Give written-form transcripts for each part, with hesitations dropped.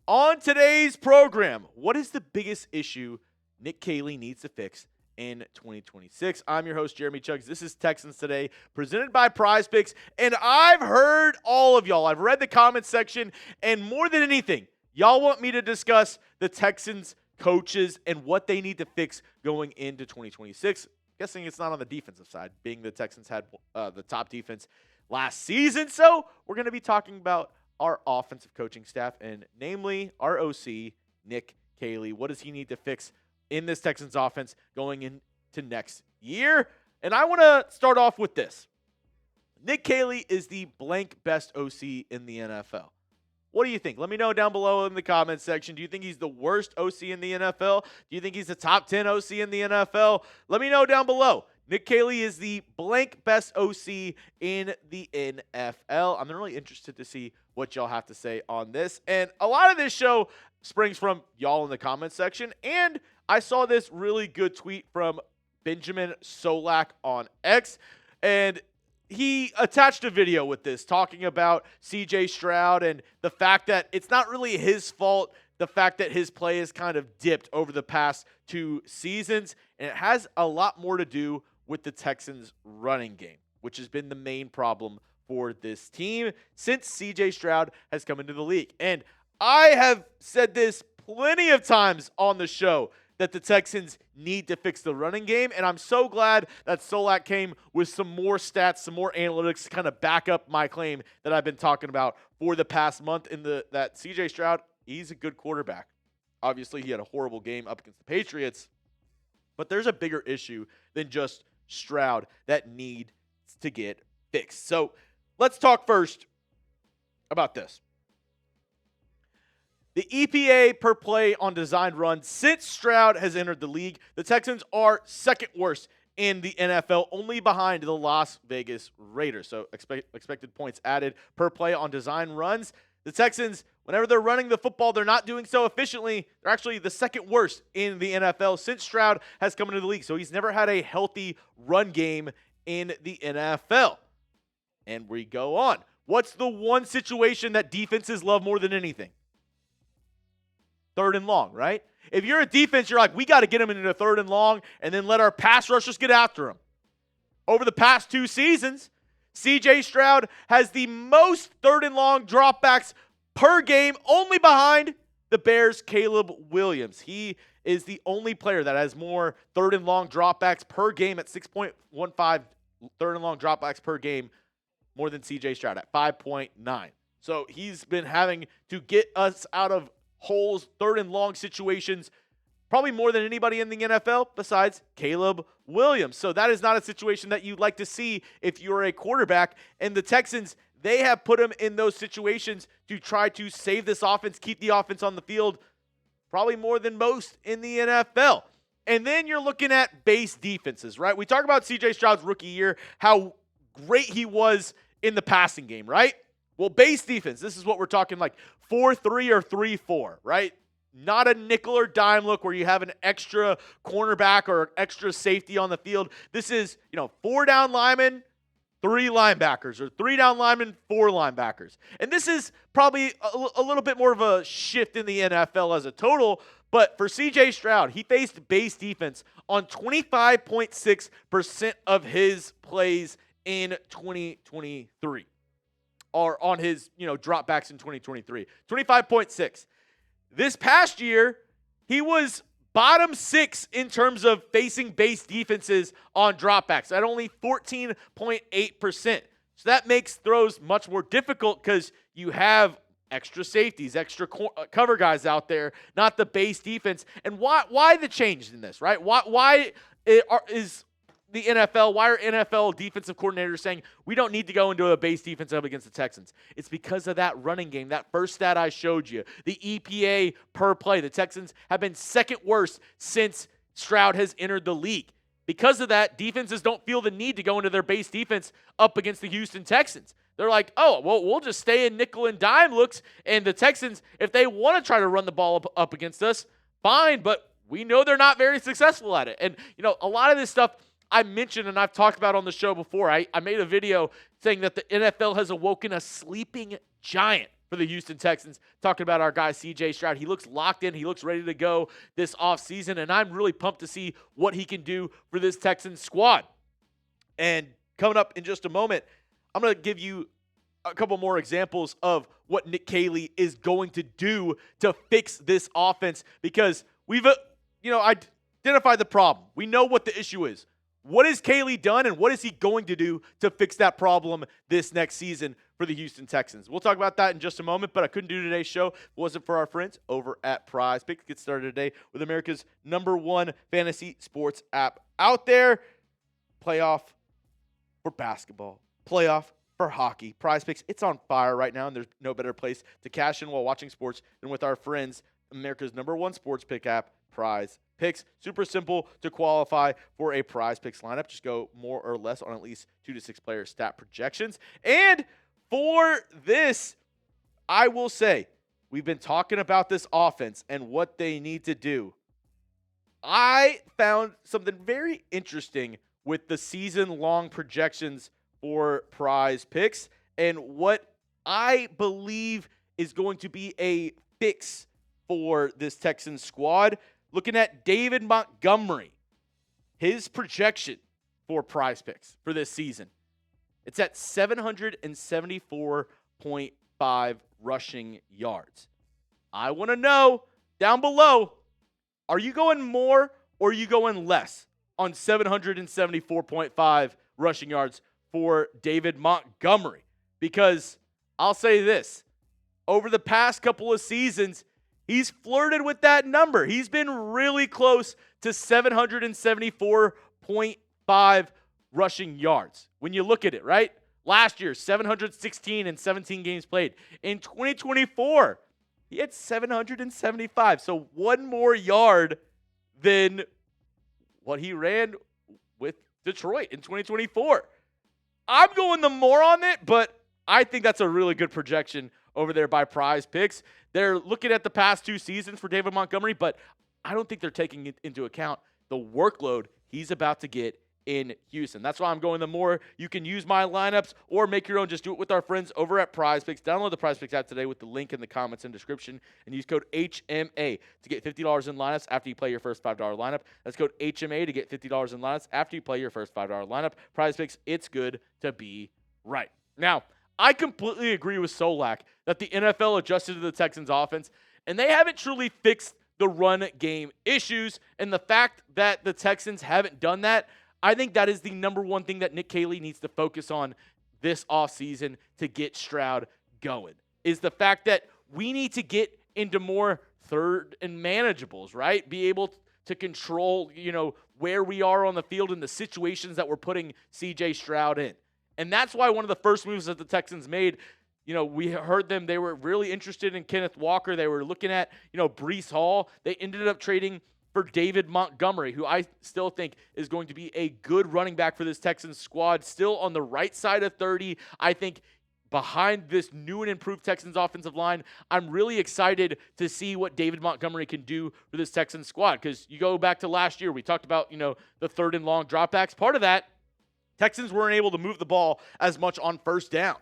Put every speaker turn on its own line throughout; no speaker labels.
On today's program, what is the biggest issue Nick Caley needs to fix in 2026? I'm your host, Jeremy Chuggs. This is Texans Today, presented by Prize Picks, and I've heard all of y'all. I've read the comment section, and more than anything, y'all want me to discuss the Texans coaches and what they need to fix going into 2026. Guessing it's not on the defensive side, being the Texans had the top defense last season. So we're going to be talking about our offensive coaching staff, and namely our OC, Nick Caley. What does he need to fix in this Texans offense going into next year? And I want to start off with this. Nick Caley is the blank best OC in the NFL. What do you think? Let me know down below in the comments section. Do you think he's the worst OC in the NFL? Do you think he's the top 10 OC in the NFL? Let me know down below. Nick Caley is the blank best OC in the NFL. I'm really interested to see what y'all have to say on this. And a lot of this show springs from y'all in the comments section. And I saw this really good tweet from Benjamin Solak on X. And he attached a video with this talking about CJ Stroud and the fact that it's not really his fault, the fact that his play has kind of dipped over the past 2 seasons. And it has a lot more to do with the Texans' running game, which has been the main problem for this team since CJ Stroud has come into the league. And I have said this plenty of times on the show that the Texans need to fix the running game, and I'm so glad that Solak came with some more stats, some more analytics to kind of back up my claim that I've been talking about for the past month that CJ Stroud, he's a good quarterback. Obviously, he had a horrible game up against the Patriots, but there's a bigger issue than just Stroud that needs to get fixed. So let's talk first about this. The EPA per play on designed runs since Stroud has entered the league, the Texans are second worst in the NFL, only behind the Las Vegas Raiders. So expected points added per play on designed runs. The Texans, whenever they're running the football, they're not doing so efficiently. They're actually the second worst in the NFL since Stroud has come into the league. So he's never had a healthy run game in the NFL. And we go on. What's the one situation that defenses love more than anything? 3rd and long, right? If you're a defense, you're like, we got to get him into 3rd and long and then let our pass rushers get after him. Over the past 2 seasons, CJ Stroud has the most 3rd and long dropbacks per game, only behind the Bears' Caleb Williams. He is the only player that has more 3rd and long dropbacks per game at 6.15 3rd and long dropbacks per game, more than CJ Stroud at 5.9. So he's been having to get us out of holes, 3rd and long situations, probably more than anybody in the NFL besides Caleb Williams. So that is not a situation that you'd like to see if you're a quarterback. And the Texans, they have put him in those situations to try to save this offense, keep the offense on the field, probably more than most in the NFL. And then you're looking at base defenses, right? We talk about CJ Stroud's rookie year, how great he was in the passing game, right? Well, base defense, this is what we're talking like 4-3 or 3-4, right? Not a nickel or dime look where you have an extra cornerback or extra safety on the field. This is, 4 down linemen, 3 linebackers, or 3 down linemen, 4 linebackers. And this is probably a little bit more of a shift in the NFL as a total, but for CJ Stroud, he faced base defense on 25.6% of his plays in 2023. Or on his, dropbacks in 2023. 25.6. This past year, he was bottom 6 in terms of facing base defenses on dropbacks at only 14.8%. So that makes throws much more difficult because you have extra safeties, extra cover guys out there, not the base defense. And why the change in this, right? Why is the NFL, why are NFL defensive coordinators saying we don't need to go into a base defense up against the Texans? It's because of that running game, that first stat I showed you, the EPA per play. The Texans have been second worst since Stroud has entered the league. Because of that, defenses don't feel the need to go into their base defense up against the Houston Texans. They're like, oh, well, we'll just stay in nickel and dime looks, and the Texans, if they want to try to run the ball up against us, fine, but we know they're not very successful at it. And, a lot of this stuff I mentioned and I've talked about on the show before. I made a video saying that the NFL has awoken a sleeping giant. for the Houston Texans. Talking about our guy CJ Stroud. He looks locked in. He looks ready to go this offseason, and I'm really pumped to see what he can do for this Texans squad. And coming up in just a moment, I'm going to give you a couple more examples of what Nick Caley is going to do to fix this offense, because we've identified the problem. We know what the issue is. What has Caley done, and what is he going to do to fix that problem this next season for the Houston Texans? We'll talk about that in just a moment, but I couldn't do today's show if it wasn't for our friends over at Prize Picks. Get started today with America's #1 fantasy sports app out there. Playoff for basketball, playoff for hockey. Prize Picks, it's on fire right now, and there's no better place to cash in while watching sports than with our friends, America's #1 sports pick app, Prize Picks. Super simple to qualify for a Prize Picks lineup. Just go more or less on at least 2 to 6 player stat projections. And for this, I will say, we've been talking about this offense and what they need to do. I found something very interesting with the season-long projections for Prize Picks and what I believe is going to be a fix for this Texans squad. Looking at David Montgomery, his projection for Prize Picks for this season, it's at 774.5 rushing yards. I want to know down below, are you going more or are you going less on 774.5 rushing yards for David Montgomery? Because I'll say this, over the past couple of seasons, he's flirted with that number. He's been really close to 774.5 rushing yards. When you look at it, right? Last year, 716 in 17 games played. In 2024, he had 775. So one more yard than what he ran with Detroit in 2024. I'm going the more on it, but I think that's a really good projection over there by Prize Picks. They're looking at the past 2 seasons for David Montgomery, but I don't think they're taking into account the workload he's about to get in Houston. That's why I'm going the more. You can use my lineups or make your own. Just do it with our friends over at Prize Picks. Download the Prize Picks app today with the link in the comments and description and use code HMA to get $50 in lineups after you play your first $5 lineup. That's code HMA to get $50 in lineups after you play your first $5 lineup. Prize Picks, it's good to be right. Now, I completely agree with Solak that the NFL adjusted to the Texans offense, and they haven't truly fixed the run game issues. And the fact that the Texans haven't done that, I think that is the #1 thing that Nick Caley needs to focus on this offseason to get Stroud going, is the fact that we need to get into more third and manageables, right? Be able to control, where we are on the field and the situations that we're putting CJ Stroud in. And that's why one of the first moves that the Texans made, we heard them, they were really interested in Kenneth Walker. They were looking at, Breece Hall. They ended up trading for David Montgomery, who I still think is going to be a good running back for this Texans squad, still on the right side of 30. I think behind this new and improved Texans offensive line, I'm really excited to see what David Montgomery can do for this Texans squad. Because you go back to last year, we talked about, the 3rd and long dropbacks. Part of that, Texans weren't able to move the ball as much on first down.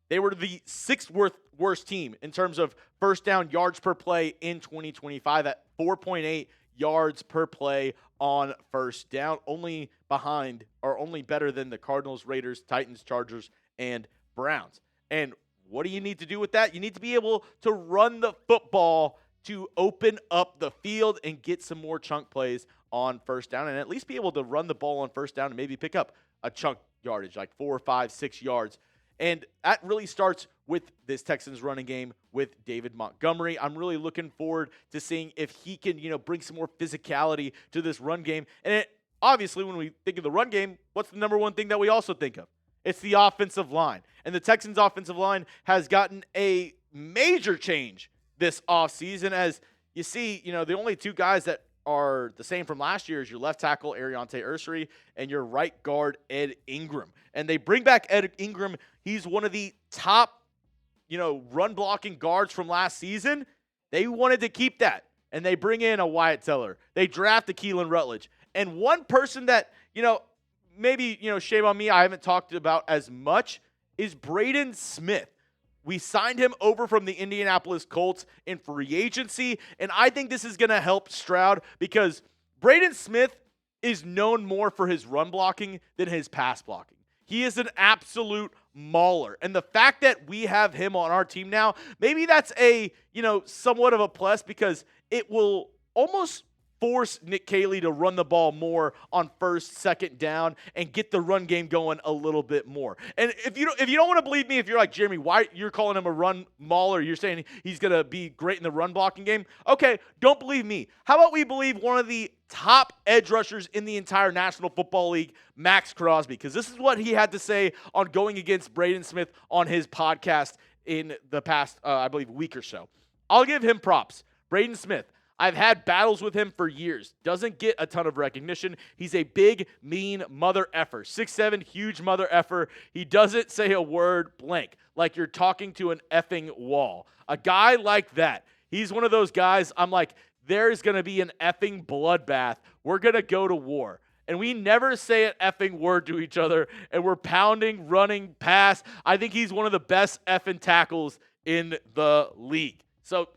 They were the 6th worst team in terms of first down yards per play in 2025 at 4.8 yards per play on first down, only better than the Cardinals, Raiders, Titans, Chargers, and Browns. And what do you need to do with that? You need to be able to run the football to open up the field and get some more chunk plays on first down, and at least be able to run the ball on first down and maybe pick up a chunk yardage, like 4, 5, 6 yards. And that really starts with this Texans running game with David Montgomery. I'm really looking forward to seeing if he can, bring some more physicality to this run game. And obviously, when we think of the run game, what's the #1 thing that we also think of? It's the offensive line. And the Texans offensive line has gotten a major change this offseason. As you see, the only 2 guys that are the same from last year is your left tackle, Ariante Ursary, and your right guard, Ed Ingram. And they bring back Ed Ingram. He's one of the top, run blocking guards from last season. They wanted to keep that. And they bring in a Wyatt Teller. They draft a Keelan Rutledge. And one person that, maybe, shame on me, I haven't talked about as much is Braden Smith. We signed him over from the Indianapolis Colts in free agency, and I think this is going to help Stroud because Braden Smith is known more for his run blocking than his pass blocking. He is an absolute mauler. And the fact that we have him on our team now, maybe that's a, somewhat of a plus because it will almost force Nick Caley to run the ball more on first, second down and get the run game going a little bit more. And if you don't want to believe me, if you're like, Jeremy, why you're calling him a run mauler, you're saying he's going to be great in the run blocking game. Okay, don't believe me. How about we believe one of the top edge rushers in the entire National Football League, Maxx Crobsy, because this is what he had to say on going against Braden Smith on his podcast in the past, I believe, week or so. I'll give him props. Braden Smith. I've had battles with him for years. Doesn't get a ton of recognition. He's a big, mean mother effer. 6'7", huge mother effer. He doesn't say a word blank, like you're talking to an effing wall. A guy like that, he's one of those guys I'm like, there's going to be an effing bloodbath. We're going to go to war. And we never say an effing word to each other, and we're pounding, running, pass. I think he's one of the best effing tackles in the league. So,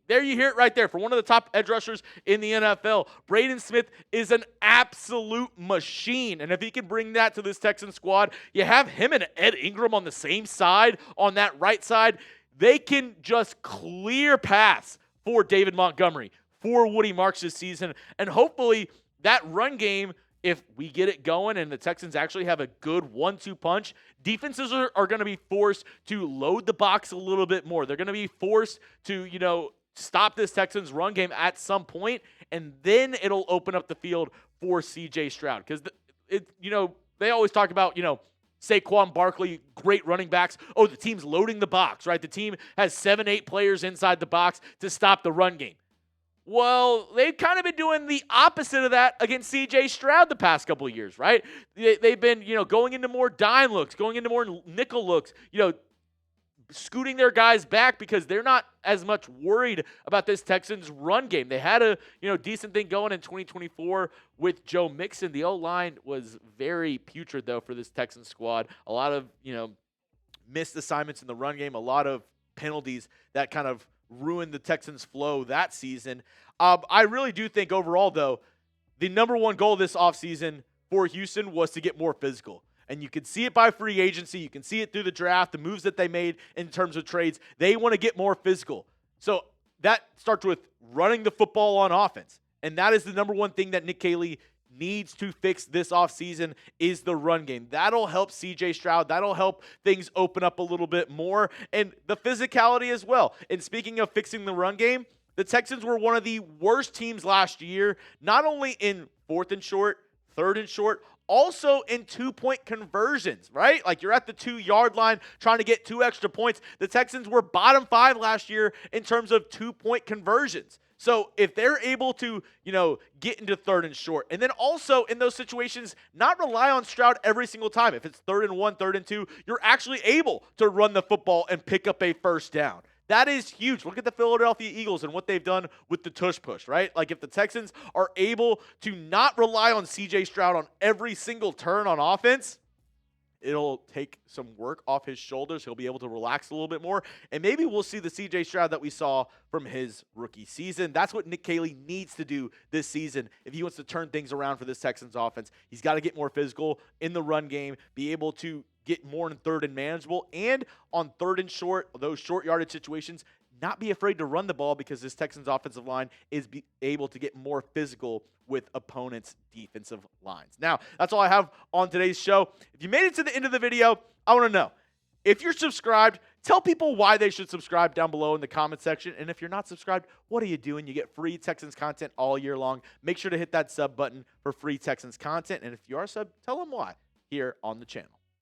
there you hear it right there. For one of the top edge rushers in the NFL, Braden Smith is an absolute machine. And if he can bring that to this Texan squad, you have him and Ed Ingram on the same side, on that right side. They can just clear paths for David Montgomery, for Woody Marks this season. And hopefully that run game, if we get it going and the Texans actually have a good 1-2 punch, defenses are going to be forced to load the box a little bit more. They're going to be forced to, stop this Texans run game at some point, and then it'll open up the field for C.J. Stroud. Because, they always talk about, Saquon Barkley, great running backs. Oh, the team's loading the box, right? The team has 7-8 players inside the box to stop the run game. Well, they've kind of been doing the opposite of that against C.J. Stroud the past couple of years, right? They've been, going into more dime looks, going into more nickel looks, scooting their guys back because they're not as much worried about this Texans run game. They had a, decent thing going in 2024 with Joe Mixon. The O-line was very putrid, though, for this Texans squad. A lot of, missed assignments in the run game, a lot of penalties that kind of ruined the Texans' flow that season. I really do think overall, though, the number one goal this offseason for Houston was to get more physical. And you can see it by free agency. You can see it through the draft, the moves that they made in terms of trades. They want to get more physical. So that starts with running the football on offense. And that is the number one thing that Nick Caley needs to fix this offseason is the run game. That'll help C.J. Stroud. That'll help things open up a little bit more. And the physicality as well. And speaking of fixing the run game, the Texans were one of the worst teams last year, not only in 4th and short, 3rd and short, also in 2-point conversions, right? Like you're at the 2-yard line trying to get 2 extra points. The Texans were bottom 5 last year in terms of 2-point conversions. So if they're able to, get into 3rd and short, and then also in those situations, not rely on Stroud every single time. If it's 3rd and 1, 3rd and 2, you're actually able to run the football and pick up a first down. That is huge. Look at the Philadelphia Eagles and what they've done with the tush push, right? Like if the Texans are able to not rely on C.J. Stroud on every single turn on offense, it'll take some work off his shoulders. He'll be able to relax a little bit more. And maybe we'll see the C.J. Stroud that we saw from his rookie season. That's what Nick Caley needs to do this season if he wants to turn things around for this Texans offense. He's got to get more physical in the run game, be able to get more in 3rd and manageable, and on 3rd and short, those short yardage situations, not be afraid to run the ball because this Texans offensive line is able to get more physical with opponents' defensive lines. Now, that's all I have on today's show. If you made it to the end of the video, I want to know, if you're subscribed, tell people why they should subscribe down below in the comment section. And if you're not subscribed, what are you doing? You get free Texans content all year long. Make sure to hit that sub button for free Texans content. And if you are a sub, tell them why here on the channel.